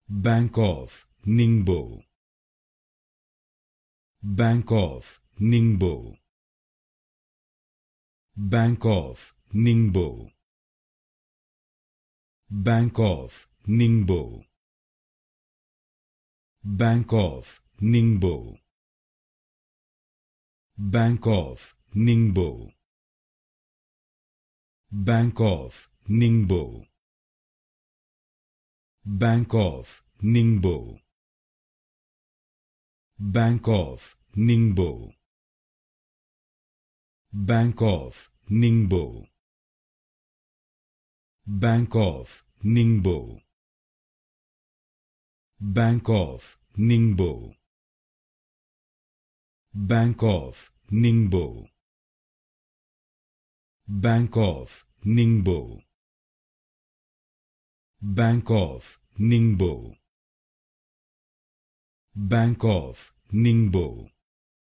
Bank of Ningbo. Bank of Ningbo. Bank of Ningbo. Bank of Ningbo. Bank of Ningbo. Bank of Ningbo. Bank of Ningbo. Bank of Ningbo. Bank of Ningbo. Bank of Ningbo. Bank of Ningbo. Bank of Ningbo. Bank of Ningbo. Bank of Ningbo. Bank of Ningbo. Bank of Ningbo.